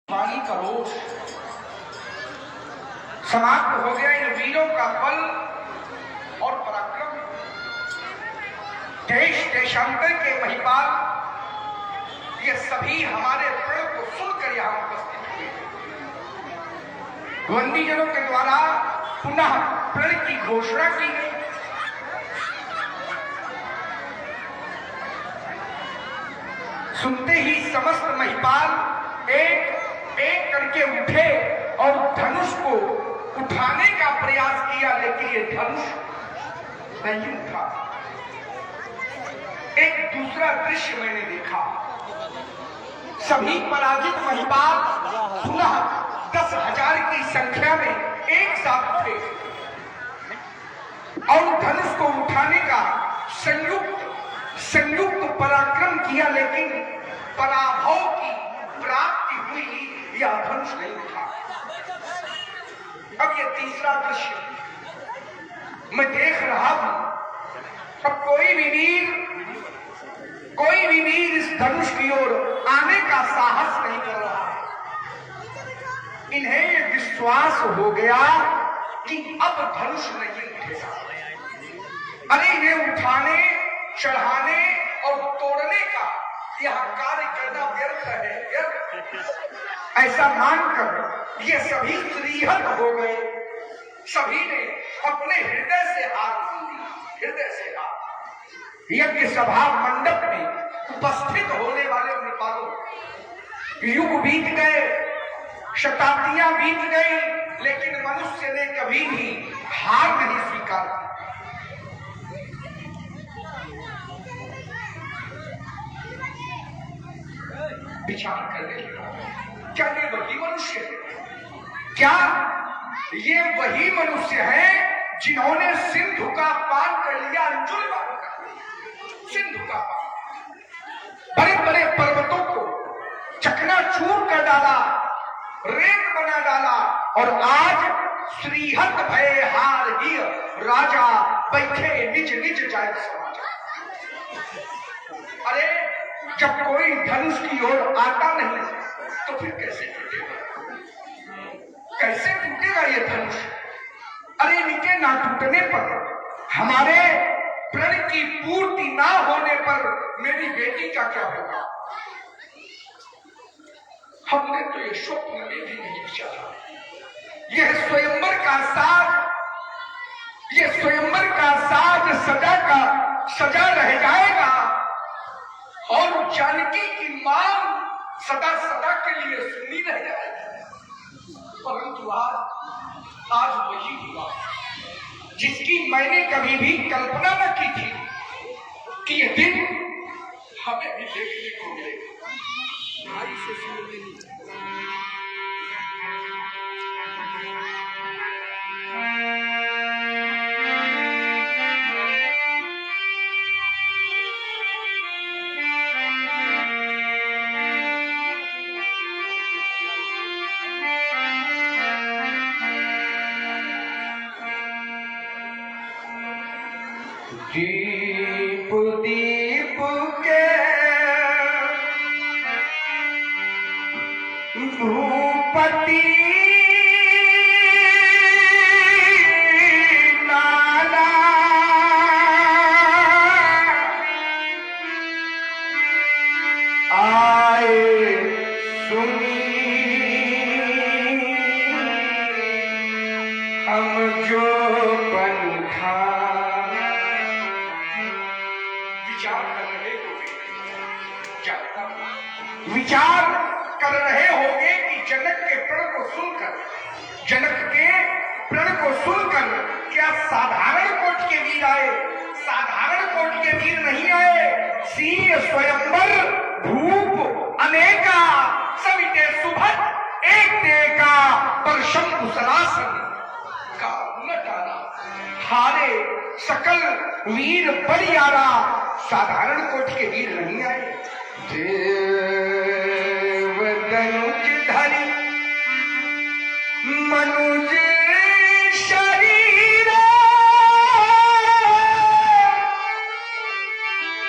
वाणी का रोष समाप्त हो गया। इन वीरों का बल और पराक्रम, देश देशांतर के महिपाल, ये सभी हमारे प्रण को सुनकर यहां उपस्थित हुए। बंदीजनों के द्वारा पुनः प्रण की घोषणा की गई। सुनते ही समस्त महिपाल एक एक करके उठे और धनुष को उठाने का प्रयास किया, लेकिन ये धनुष नहीं उठा। एक दूसरा दृश्य मैंने देखा। सभी पराजित महिपाल पुनः 10,000 की संख्या में एक साथ उठे और धनुष को उठाने का संयुक्त पराक्रम किया, लेकिन पराभव की प्राप्ति हुई। यह धनुष नहीं उठा। अब यह तीसरा दृश्य मैं देख रहा हूं। अब कोई भी वीर इस धनुष की ओर आने का साहस नहीं कर रहा है। इन्हें यह विश्वास हो गया कि अब धनुष नहीं उठेगा। अरे इन्हें उठाने, चढ़ाने और तोड़ने का यह कार्य करना व्यर्थ है, व्यर्थ। ऐसा मानकर ये सभी त्रिहत हो गए। सभी ने अपने हृदय से हार मान ली, हृदय से हार। यज्ञ सभा मंडप में उपस्थित होने वाले नेपालों, युग बीत गए, शताब्दियां बीत गई, लेकिन मनुष्य ने कभी भी हार नहीं स्वीकार। विचार करने लगा, क्या ये वही मनुष्य है? क्या ये वही मनुष्य है जिन्होंने सिंधु का पान कर लिया? अंजुल बाबू का सिंधु का पान, बड़े बड़े पर्वतों को चकनाचूर कर डाला, रेत बना डाला, और आज श्रीहत भय हार ही राजा बैठे निज निज जाय समाचार। अरे जब कोई धनुष की ओर आता नहीं तो फिर कैसे टूटेगा? कैसे टूटेगा ये धनुष? अरे इनके ना टूटने पर, हमारे प्रण की पूर्ति ना होने पर मेरी बेटी का क्या होगा? हमने तो ये स्वप्न में भी नहीं विचारा। यह स्वयंवर का साज सजा रह जाएगा और जानकी की मांग सदा सदा के लिए सुनी रह जाएगी। परंतु आज वही हुआ जिसकी मैंने कभी भी कल्पना न की थी कि ये दिन हमें भी देखने को मिलेगा। भाई से सुनने दीप दीप के भूपति नाना आए सुनी हम जो पंथा विचार कर रहे होंगे कि जनक के प्रण को सुनकर क्या साधारण कोट के वीर आए? साधारण कोट के वीर नहीं आए। सिंह स्वयंवर भूप अनेका, सविते सुभट एक देका, पर शंभु सरासन का न डाला। हारे सकल वीर बलियारा, साधारण कोट के वीर नहीं आए। देव धनुष धरि मनुज शरीर,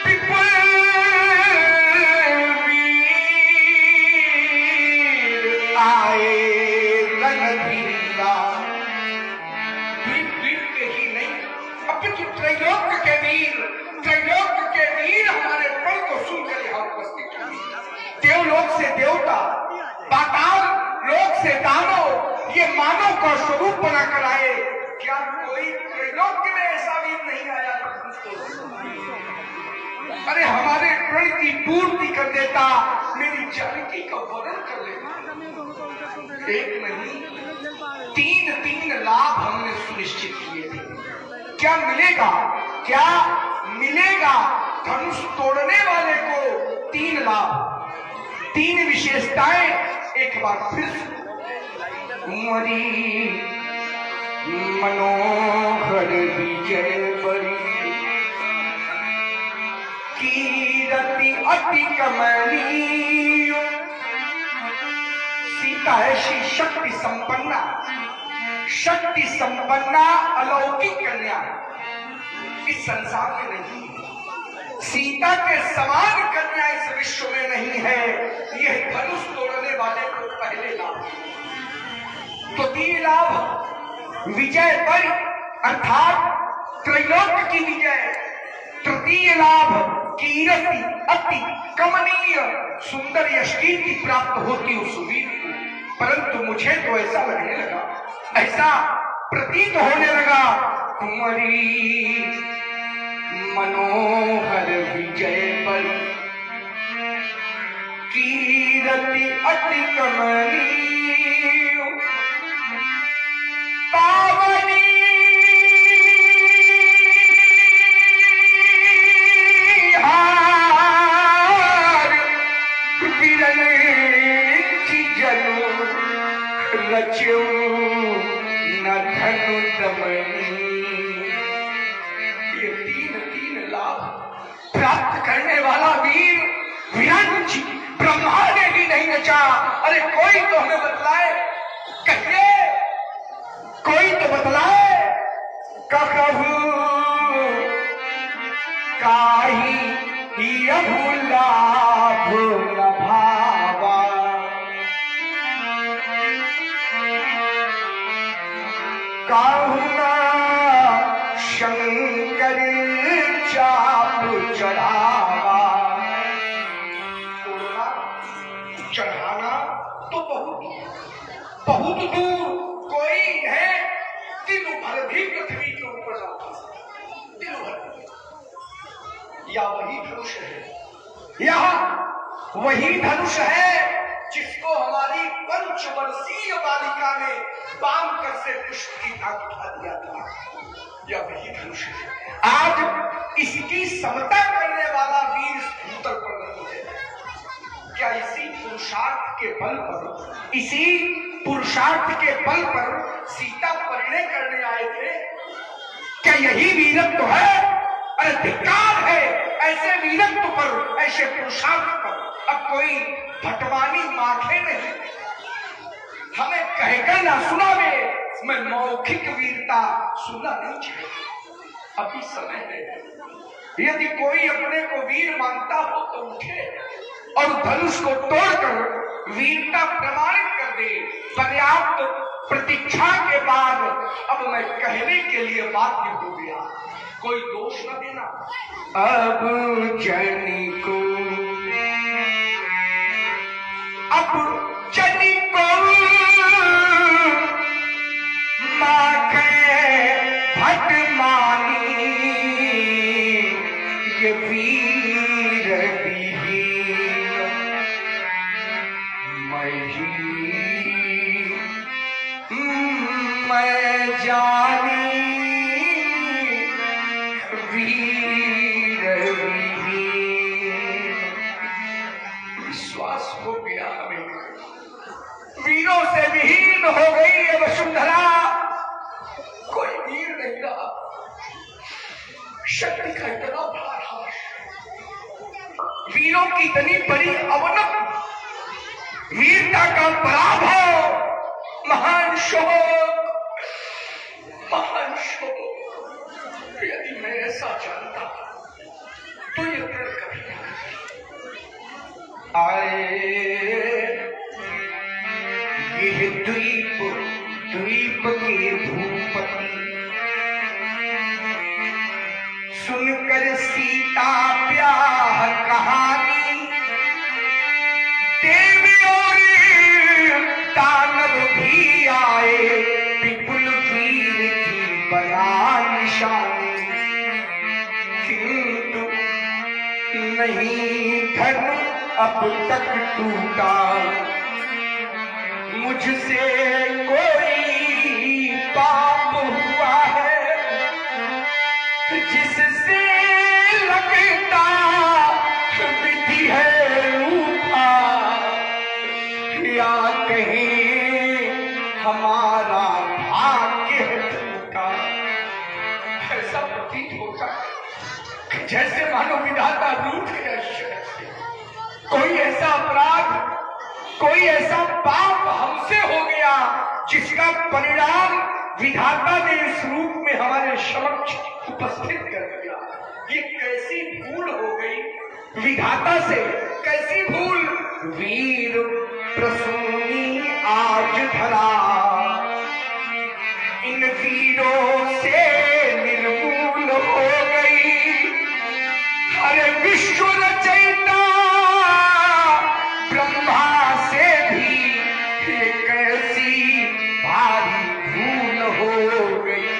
विपुल वीर आए रणधीरा, द्वीप के ही नहीं अपितु त्रैलोक्य के वीर हमारे पल को सुनकर यहाँ उपस्थित हुए। देवलोक से देवता, पाताल लोक से दानव, ये मानव का स्वरूप बना कर आए। क्या कोई त्रैलोक्य में ऐसा वीर नहीं आया? अरे हमारे प्रण की पूर्ति कर देता, मेरी जानकी का वर्णन कर लेता। एक नहीं तीन लाभ हमने सुनिश्चित किए थे। क्या मिलेगा? क्या मिलेगा? धनुष तोड़ने वाले को 3 लाभ, 3 विशेषताएं एक बार फिर। कुंवरी मनोहर विजय बरी, कीरति अति कमनीय। सीता है श्री शक्ति संपन्ना अलौकिक कन्या। इस संसार में नहीं, सीता के समान कन्या इस विश्व में नहीं है। यह धनुष तोड़ने वाले को पहले लाभ। तो 3 लाभ, विजय पर अर्थात त्रैलोक्य की विजय। तृतीय लाभ, कीर्ति अति कमनीय, सुंदर यश कीर्ति प्राप्त होती उस वीर को। परंतु मुझे तो ऐसा लगने लगा, ऐसा प्रतीत होने लगा, कुंवरी मनोहर विजय पर, कीर्ति अति कमनीय, पावनी रचो न धनु दमनी। ये 3 लाभ प्राप्त करने वाला वीर विरंची ब्रह्मा ने भी नहीं रचा। अरे कोई तो हमें बतलाए, कहिए कोई तो बतलाए। कहू काही यहु लाभ न भावा, काहुना शंकर चाप चढ़ावा। चढ़ाना तो बहुत दूर कोई है, दिन भर भी पृथ्वी के ऊपर जाता है, दिन भर। या वही धनुष है, यह वही धनुष है जिसको हमारी 5 वर्षीय बालिका ने बांध कर से पुष्प की ताक उठा दिया था। यह वही धनुष है। आज इसकी समता करने वाला वीर भूतल पर नहीं है। क्या इसी पुरुषार्थ के बल पर सीता परिणय करने आए थे? क्या यही वीरत्व है? अरे धिक्कार है ऐसे वीरत्व पर, ऐसे पुरुषार्थ पर। अब कोई भटवानी माथे नहीं, हमें कहकर ना सुनावे। मैं मौखिक वीरता सुनना नहीं चाहता। अभी समय है, यदि कोई अपने को वीर मानता हो तो उठे और धनुष को तोड़कर वीरता प्रमाणित कर दे। पर्याप्त प्रतीक्षा के बाद अब मैं कहने के लिए बाध्य हो गया। कोई दोष न देना। अब जनी को भट मानी, ये वीर विहीन मैं जानी, वीर विहीन। विश्वास हो गया हमें, वीरों से विहीन हो गई है वसुंधरा। कोई वीर नहीं रहा। शक्ति का इतना भार, वीरों की इतनी बड़ी अवनति, वीरता का पराभव, महान शोक, महान शोक। यदि मैं ऐसा जानता तो ये प्रण कभी नहीं आए। ये द्वीप द्वीप के भूपति सुनकर सीता ब्याह कहानी देव और दानव भी आए विपुल वीर की बड़ा निशानी किंतु नहीं धनु अब तक टूटा मुझसे कोई पाप हुआ है जिससे लगता विधि है रूठा या कहीं हमारा भाग्य टूटा। ऐसा प्रतीत होता है जैसे मानो विधाता रूठ गया। कोई ऐसा अपराध कोई ऐसा पाप हमसे हो गया जिसका परिणाम विधाता ने इस रूप में हमारे समक्ष उपस्थित कर दिया। ये कैसी भूल हो गई विधाता से, कैसी भूल। वीर प्रसूनी आज धरा इन वीरों से निर्मूल हो गई। हर विश्व रचयिता ब्रह्मा से भी ये कैसी भारी भूल हो गई।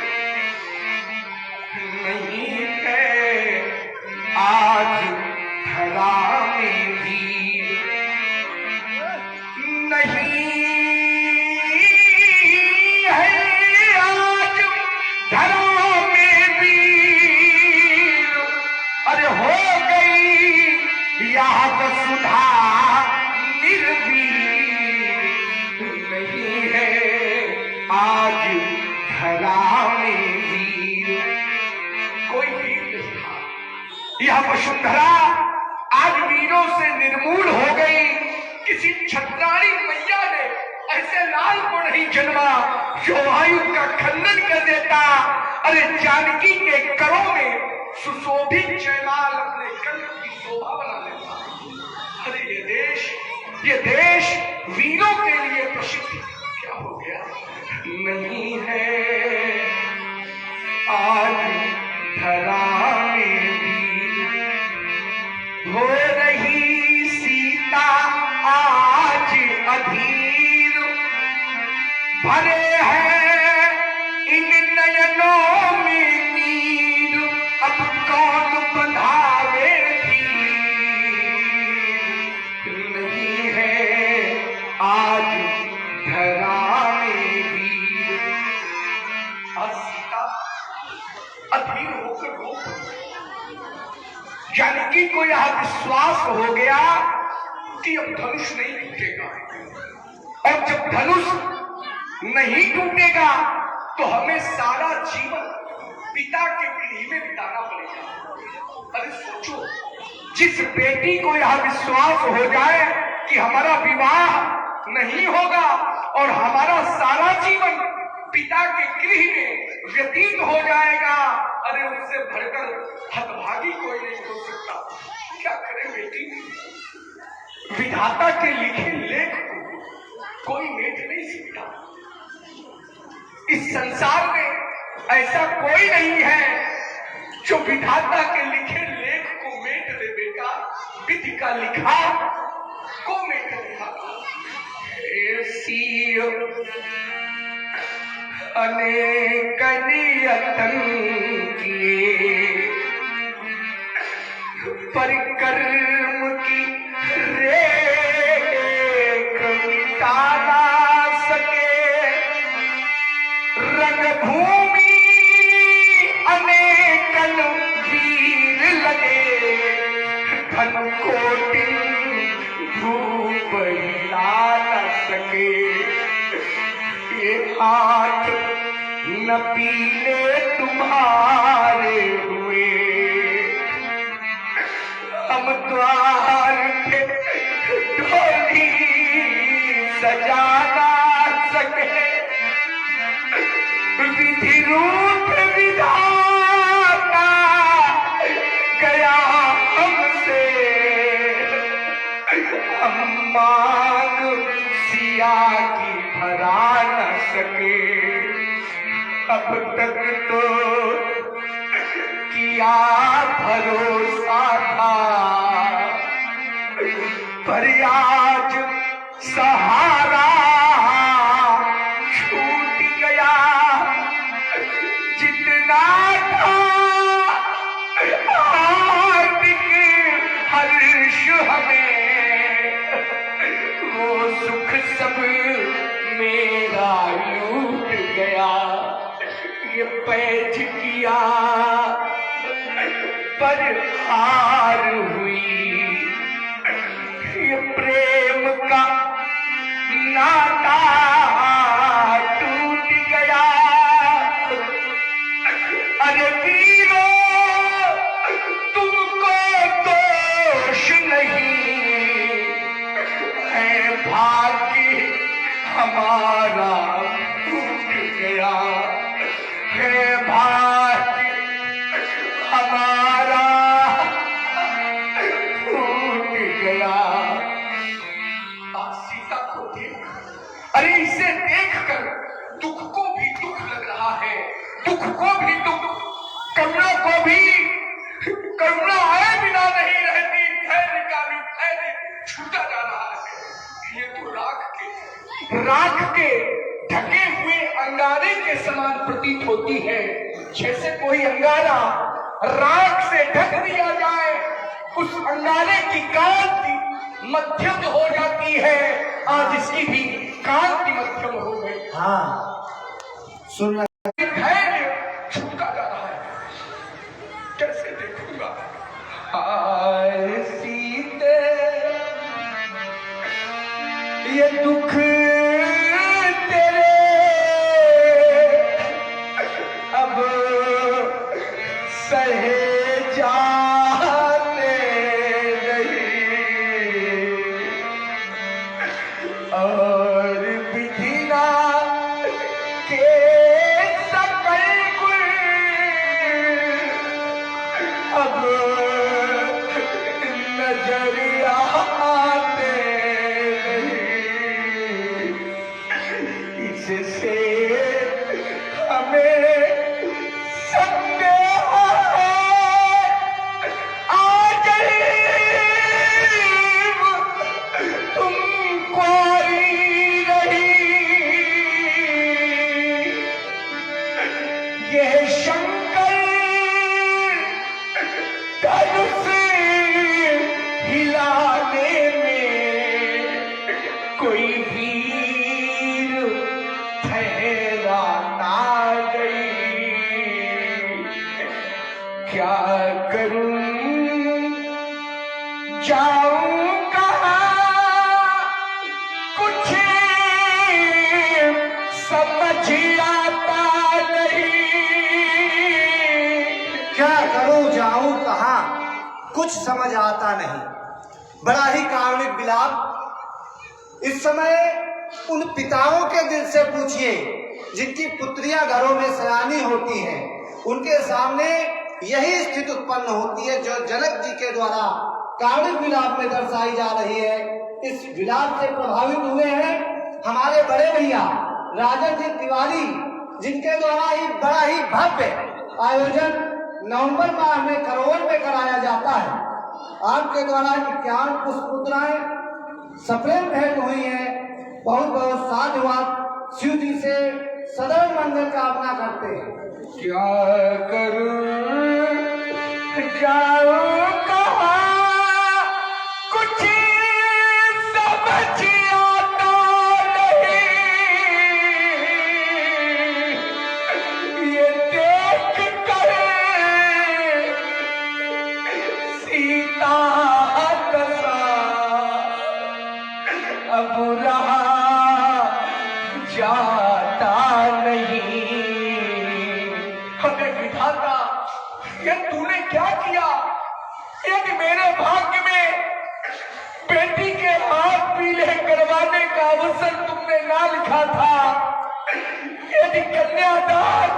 नहीं है आज धरा में वीर, नहीं है आज धरा में वीर। अरे हो गई याद सुधा नहीं है आज धरा में वीर। कोई वीर नहीं था। यह वसुंधरा आज वीरों से निर्मूल हो गई। किसी छत्राणी मैया ने ऐसे लाल को नहीं जन्मा जो आयु का खंडन कर देता। अरे जानकी के करों में सुशोभित जयमाल अपने कंठ की शोभा बना लेता। अरे ये देश वीरों के लिए प्रसिद्ध क्या हो गया। नहीं है आज धरा में वीर। हो रही सीता आज अधीर, भरे हैं इन नयनों में नीर। अब कौन बंधावे आज धरा में वीर। आज सीता अधीर होकर रो पड़ी। जानकी को यह विश्वास हो गया कि अब धनुष नहीं टूटेगा, और जब धनुष नहीं टूटेगा तो हमें सारा जीवन पिता के गृह में बिताना पड़ेगा। अरे सोचो, जिस बेटी को यह विश्वास हो जाए कि हमारा विवाह नहीं होगा और हमारा सारा जीवन पिता के गृह में व्यतीत हो जाएगा, अरे उससे भरकर हतभागी कोई नहीं हो सकता। क्या करे बेटी, विधाता के लिखे लेख को कोई मेट नहीं सकता। इस संसार में ऐसा कोई नहीं है जो विधाता के लिखे लेख को मेट दे। बेटा, विधि का लिखा को मेट लिखा। ऐसी अनेक नियतन किए परिकर्म की रेख मिटा ना सके। रंगभूमि अनेकन वीर लगे, धन कोटि धूप हिला न सके। ये हाथ न पीले तुम्हारे हुए, हम द्वार पे डोली सजा ना सके। विधि रूप विधाता गया हमसे, हम मांग सिया की हरा न सके। अब तक तो किया भरोसा था, पर आज सहारा छूट गया। जितना था हार्दिक हर्ष हमें, वो सुख सब मेरा लूट गया। ये पैठ किया पर हार हुई, ये प्रेम का नाता टूट गया। अरे वीरो तुमको दोष नहीं है, भाग्य हमारा टूट गया है, भाग्य हमारा टूट गया। सीता को देख, अरे इसे देखकर दुख को भी दुख लग रहा है, दुख को भी दुख, करुणा को भी करुणा आए बिना नहीं रहती। धैर्य का भी धैर्य छूटा जा रहा है। ये तो राख के ढके हुए अंगारे के समान प्रतीत होती है। जैसे कोई अंगारा राख से ढक दिया जाए, उस अंगारे की कांति मध्यम हो जाती है। आज इसकी भी कांति मध्यम हो गई। हाँ, सुन धैर्य छूटा जा रहा है। कैसे देखूंगा हाय सीते, ये दुख तेरे अब सहे जाते नहीं, और विधिना के सकल कुल अब नजरिया आते नहीं। इससे हमें संदेह है, आज तुम कोरी रही। यह शंकर धनुष हिलाने में कोई वीर ठहरा ना गई। क्या करूं जाऊं कहां, कुछ समझ आता नहीं। क्या करूं जाऊं कहां, कुछ समझ आता नहीं। बड़ा ही कारुणिक विलाप। इस समय उन पिताओं के दिल से पूछिए जिनकी पुत्रियां घरों में सयानी होती हैं, उनके सामने यही स्थिति उत्पन्न होती है जो जनक जी के द्वारा कारुणिक विलाप में दर्शाई जा रही है। इस विलाप से प्रभावित हुए हैं हमारे बड़े भैया राजन जी तिवारी, जिनके द्वारा ही बड़ा ही भव्य आयोजन नवंबर माह में करोल में कराया जाता है। आपके द्वारा 51 पुष्पपुत्राएं सप्रेम भेंट हुई हैं। बहुत बहुत साधुवाद। शिव जी से सदैव मंगल कामना करते हैं। क्या करूं जाऊं कहां, कुछ समझ आता नहीं। ये देख कर सीता दशा अब रहा जाता नहीं। हमें विधाता, ये तूने क्या किया? यदि मेरे भाग्य में बेटी के हाथ पीले करवाने का अवसर तुमने ना लिखा था, यदि कन्यादान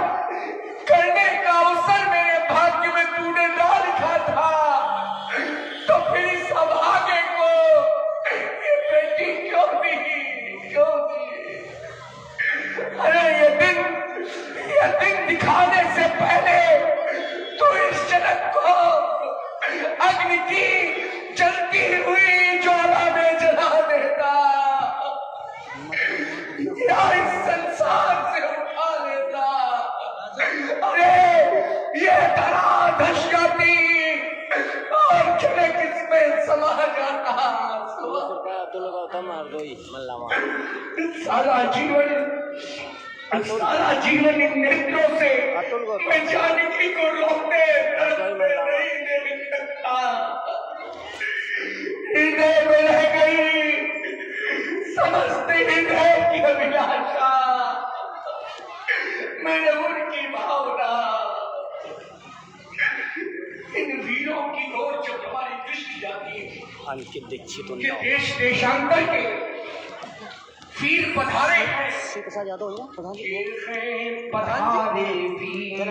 करने का अवसर मेरे भाग्य में तूने ना लिखा था, तो फिर इस अभागे को ये बेटी क्यों दी? क्यों दी? दिखाने से पहले तू इस जनक को अग्नि की जलती हुई ज्वाला में जला देता या इस संसार से उठा लेता। अरे ये धरा धस जाती और जनक इसमें समा जाता। सारा जीवन इन नेत्रों से मैं जानकी को रोकने नहीं दे सकता। हृदय में रह गई समस्त हृदय की अभिलाषा, मेरे उनकी भावना। इन वीरों की ओर जब हमारी दृष्टि जाती है कि देश देशांतर के वीर पधारे हैं, पधारे वीर,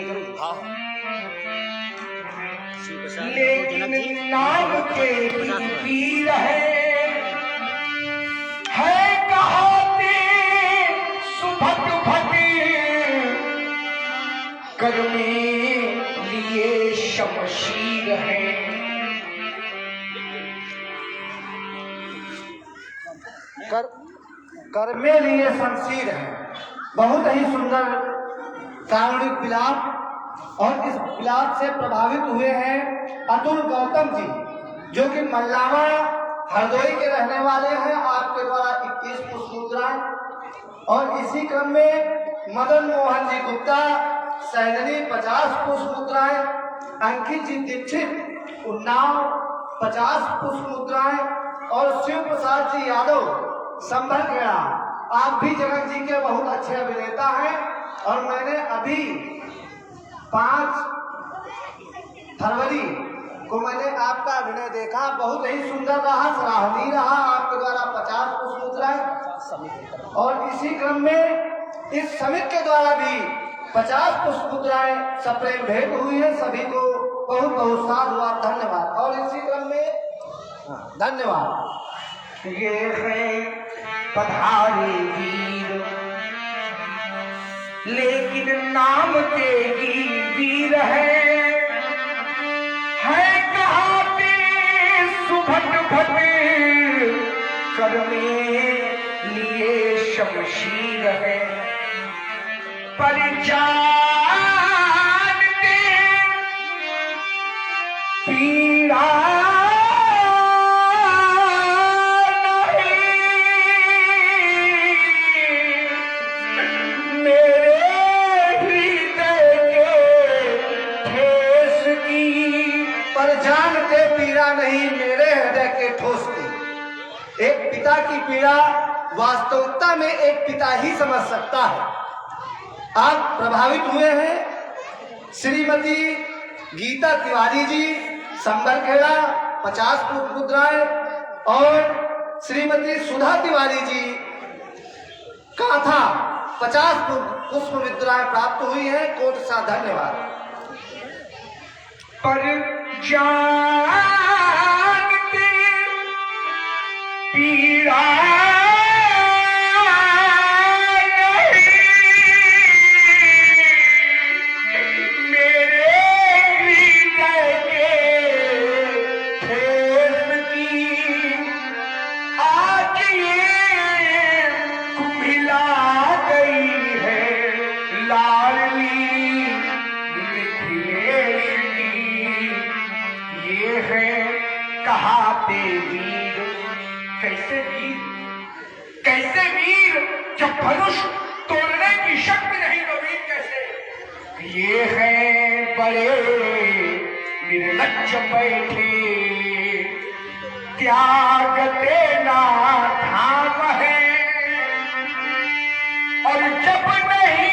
लेकिन नाम के वीर है कहाते सुभट भट कर में लिए शमशीर है। कर में लिए शमशीर है। बहुत ही सुंदर कारुणिक विलाप, और इस विलाप से प्रभावित हुए हैं अतुल गौतम जी, जो कि मल्लावा हरदोई के रहने वाले हैं। आपके द्वारा 21 पुष्प मुद्राएं, और इसी क्रम में मदन मोहन जी गुप्ता सैलनी 50 पुष्प मुद्राएं, अंकित जी दीक्षित उन्नाव 50 पुष्प मुद्राएं, और शिव प्रसाद जी यादव संभल गया। आप भी जनक जी के बहुत अच्छे अभिनेता हैं, और मैंने अभी 5 फरवरी को मैंने आपका अभिनय देखा, बहुत ही सुंदर रहा, सराहनीय रहा। आपके द्वारा 50 पुष्प मुद्राएं, और इसी क्रम में इस समिति के द्वारा भी 50 पुष्प मुद्राएं सप्रेम भेंट हुई है। सभी को बहुत बहुत साधुवाद, धन्यवाद। और इसी क्रम में धन्यवाद। ये है पधारे वीर, लेकिन नाम के ही वीर है कहाते सुभट भट कर में लिए शमशीर है। पर जानते पीड़ा नहीं मेरे हृदय के ठोस की। एक पिता की पीड़ा वास्तविकता में एक पिता ही समझ सकता है। आप प्रभावित हुए हैं श्रीमती गीता तिवारी जी संबलखेड़ा 50 पुष्प मुद्राएं, और श्रीमती सुधा तिवारी जी काथा 50 पुष्प मुद्राएं प्राप्त हुई है। कोट सा धन्यवाद। पर जानते पीड़ा मेरे हृदय के ठेस की, आज ये कुम्हिला गई है लाडली मिथिलेश की। ये है कहाते वीर, कैसे वीर, कैसे वीर जब धनुष तोड़ने की शक्ति नहीं तो वीर कैसे। ये है बड़े निर्लज्ज बैठे, त्याग देना धाम है, और जब नहीं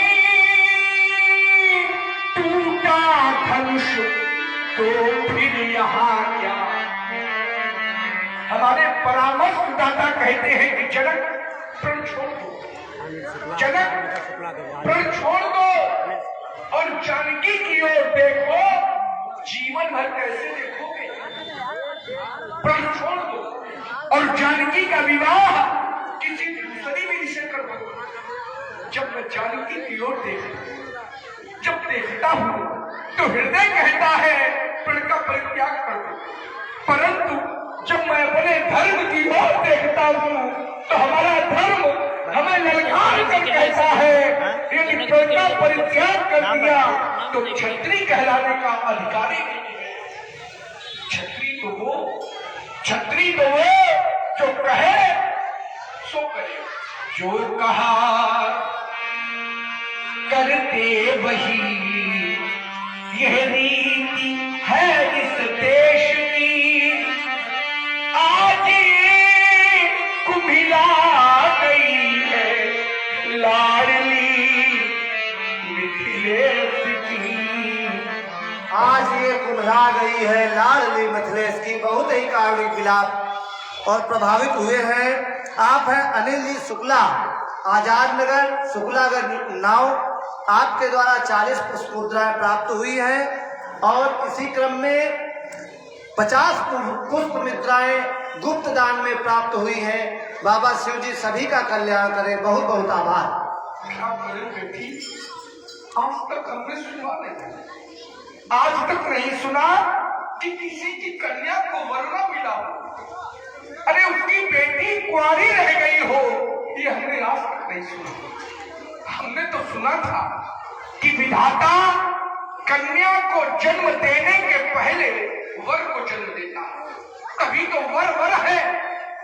टूटा धनुष तो फिर यहाँ क्या। हमारे परामर्शदाता कहते हैं कि जनक प्रण छोड़ दो, जनक प्रण छोड़ दो और जानकी की ओर देखो। जीवन भर कैसे देखोगे, प्रण छोड़ दो और जानकी का विवाह किसी दूसरी विधि से कर दो। जब मैं जानकी की ओर देखूं, जब देखता हूँ तो हृदय कहता है प्रण का परित्याग कर दो, परंतु जब मैं अपने धर्म की ओर देखता हूँ तो हमारा धर्म हमें ललकार कर कहता है यदि प्रण का परित्याग कर दिया तो क्षत्रिय कहलाने का अधिकारी नहीं है। क्षत्रिय तो वो जो कहे सो करे, जो कहा करते वही, यह रीति है इस देश की। आज कुम्हिला गई है लाडली मिथिलेश की। आज ये कुम्हला गई है लाडली मिथिलेश की। बहुत ही कारुणिक विलाप और प्रभावित हुए हैं। आप हैं अनिल जी शुक्ला, आजाद नगर शुक्लागढ़ नाव। आपके द्वारा 40 पुष्प मुद्राएं प्राप्त हुई हैं और इसी क्रम में 50 पुष्प मुद्राएं गुप्त दान में प्राप्त हुई हैं। बाबा शिव जी सभी का कल्याण करें। बहुत बहुत आभार। क्या करें बेटी, आज तक हमने सुना नहीं, आज तक नहीं सुना कि किसी की कन्या को वर न मिला हो, अरे उसकी बेटी कुंवारी रह गई हो, ये हमने आज तक नहीं सुना। हमने तो सुना था कि विधाता कन्या को जन्म देने के पहले वर को जन्म देता है, तभी तो वर है,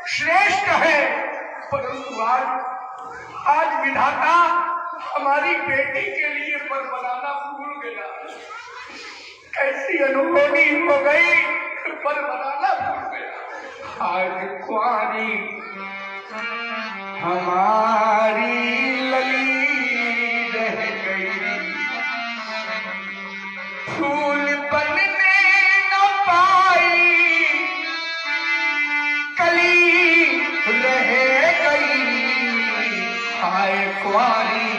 श्रेष्ठ है। परंतु आज विधाता हमारी बेटी के लिए वर बनाना भूल गया। कैसी अनुभूति हो गई, वर बनाना भूल गया। आज कुंवारी हमारी लली रह गई, फूल बनने न पाई, कली रह गई। हाय कुंवारी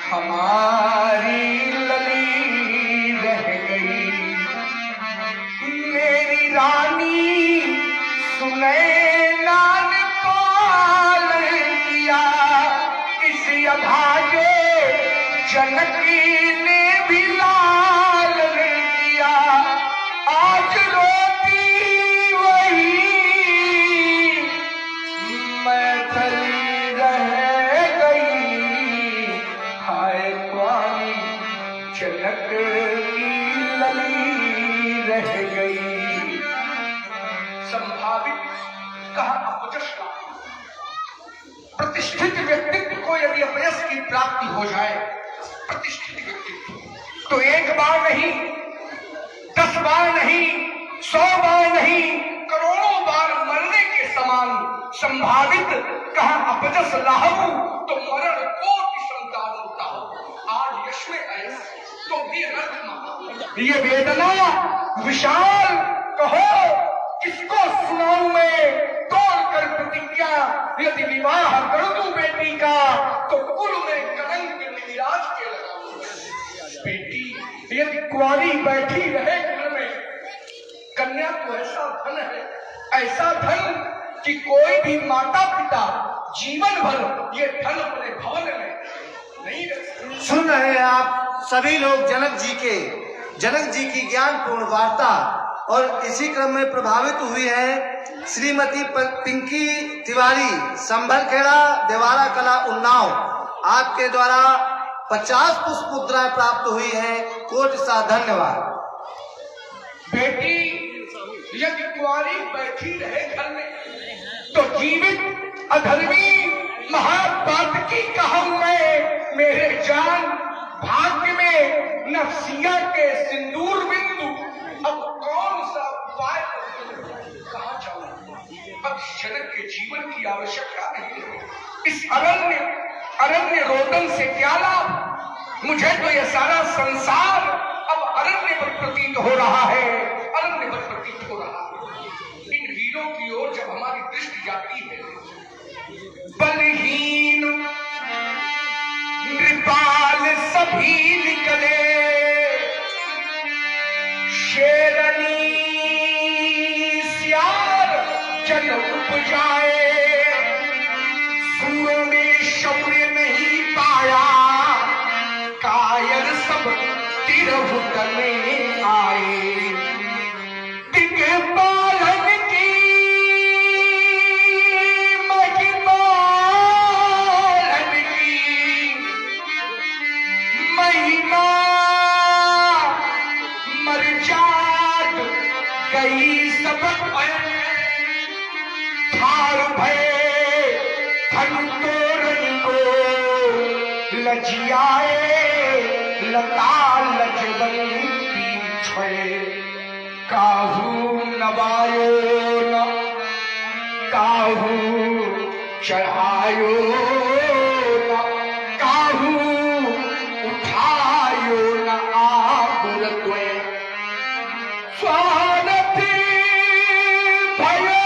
हमारी लली रह गई। मेरी रानी सुनैना ने पालन किया, इस अभागे जनक ने भी लालन किया। आज रोती वही मैथिली रह गई। हाय कुंवारी जनक की लली रह गई। संभावित कहा अपजश का। प्रतिष्ठित व्यक्तित्व को यदि अपयश की प्राप्ति हो जाए, प्रतिष्ठित व्यक्तित्व तो एक बार नहीं, 10 बार नहीं, 100 बार नहीं, करोड़ों बार मरने के समान संभावित कहा अपजश लाहू तो मरण कोटि संतान होता हो। आज यश में आयस तो भी रथ माना, ये वेदना विशाल कहो किसको सुनाऊं मैं, तोड़ कर प्रतिज्ञा यदि विवाह कर दूं बेटी का तो कुल में कलंक निराज के लगाऊं। बेटी यदि कुंवारी बैठी रहे घर में, कन्या तो ऐसा धन है, ऐसा धन कि कोई भी माता पिता जीवन भर ये धन अपने भवन में नहीं रख सकते। सुन रहे हैं आप सभी लोग जनक जी की ज्ञानपूर्ण वार्ता और इसी क्रम में प्रभावित हुई है श्रीमती पिंकी तिवारी, संभलखेड़ा, देवारा कला, उन्नाव। आपके द्वारा 50 पुष्प मुद्राएं प्राप्त हुई है। कोटि सा धन्यवाद। बेटी यदि कुंवारी बैठी रहे घर में तो जीवित अधर्मी महापातकी कहूं मैं। मेरे जान भाग्य में नफसिया के सिंदूर बिंदु, अब कौन सा उपाय कहाँ जाऊं। अब जनक के जीवन की आवश्यकता नहीं है। इस अरण्य रोदन से क्या लाभ, मुझे तो यह सारा संसार अब अरण्य पर प्रतीत हो रहा है, अरण्य पर प्रतीत हो रहा है। इन वीरों की ओर जब हमारी दृष्टि जाती है, बलहीन नृपाल सभी निकले, शेरनी सियार जन उपजाए, सूरों में शौर्य नहीं पाया, कायर सब लजियाए लता लजवंती छोए काहू नवायो न काहू चढ़ायो न काहू उठायो न आगुर त्वे स्वानति भयो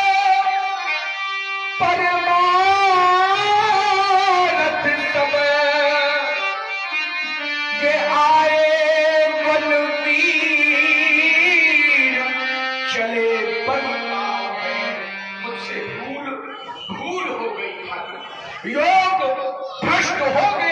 परमानथ सब ये आए बलवीर चले बनता है मुझसे भूल हो गई योग भ्रष्ट हो गया